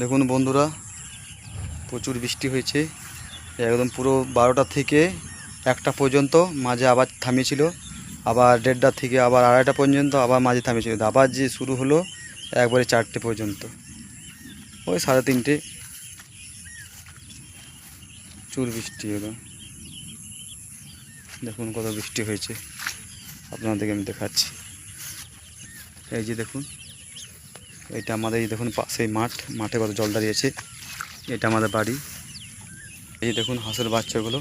দেখুন বন্ধুরা, প্রচুর বৃষ্টি হয়েছে। একদম পুরো 12টা থেকে 1টা পর্যন্ত, মাঝে আবার থামিয়েছিল, আবার 1:30 থেকে আবার 2:30 পর্যন্ত আবার মাঝে থামিয়েছিল, আবার যে শুরু হলো একবারে 4টে পর্যন্ত, ওই 3:30। প্রচুর বৃষ্টি হলো। দেখুন কত বৃষ্টি হয়েছে, আপনাদেরকে আমি দেখাচ্ছি। এই যে দেখুন, এটা আমাদের, এই দেখুন পাশেই মাঠে কত জল দাঁড়িয়েছে। এটা আমাদের বাড়ি। এই যে দেখুন হাঁসের বাচ্চাগুলো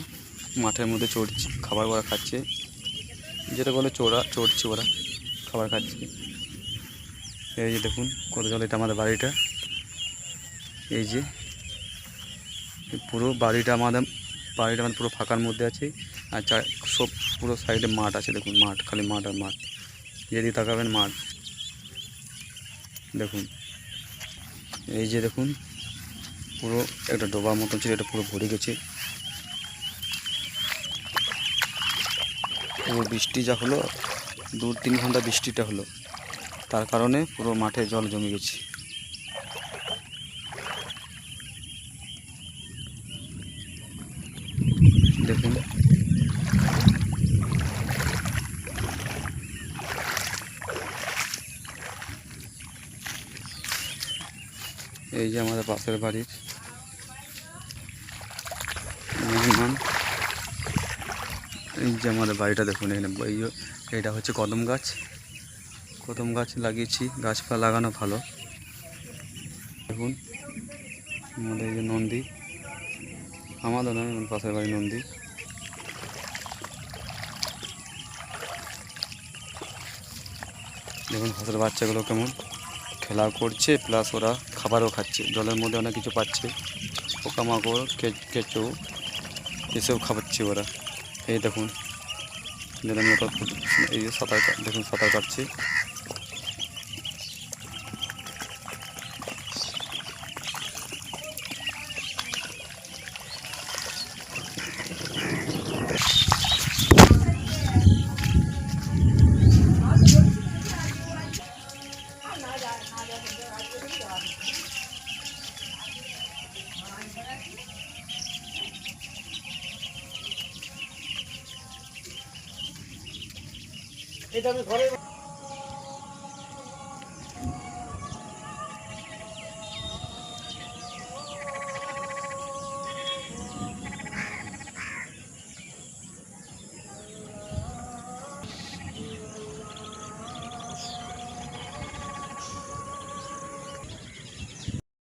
মাঠের মধ্যে চড়ছে, খাবার ওরা খাচ্ছে, যেটা বলে চড়ছে, ওরা খাবার খাচ্ছে। এই যে দেখুন কত জল, এটা আমাদের বাড়িটা। এই যে পুরো বাড়িটা আমাদের পুরো ফাঁকার মধ্যে আছে, আর সব পুরো সাইডে মাঠ আছে। দেখুন মাঠ, খালি মাঠ আর মাঠ, যেদিকে তাকাবেন মাঠ। দেখুন এই যে দেখুন, পুরো একটা ডোবার মতন ছিল, এটা পুরো ভরে গেছে। পুরো বৃষ্টি যা হলো, 2-3 ঘন্টা বৃষ্টিটা হলো, তার কারণে পুরো মাঠে জল জমে গেছে। দেখুন এই যে আমাদের পাশের বাড়ির মেহমান। এই যে আমাদের বাড়িটা দেখুন, এখানে এইটা হচ্ছে কদম গাছ লাগিয়েছি। গাছপালা লাগানো ভালো। দেখুন আমাদের এই যে নন্দী, আমাদের নয়, আমার পাশের বাড়ি নন্দী। দেখুন হাঁসের বাচ্চাগুলো কেমন খেলা করছে, প্লাস ওরা খাবারও খাচ্ছে। জলের মধ্যে অনেক কিছু পাচ্ছে, পোকামাকড়, কেঁচো, এসব খাওয়াচ্ছে ওরা। এই দেখুন, এই যে সাঁতার কাটছে। এটা আমি ঘরে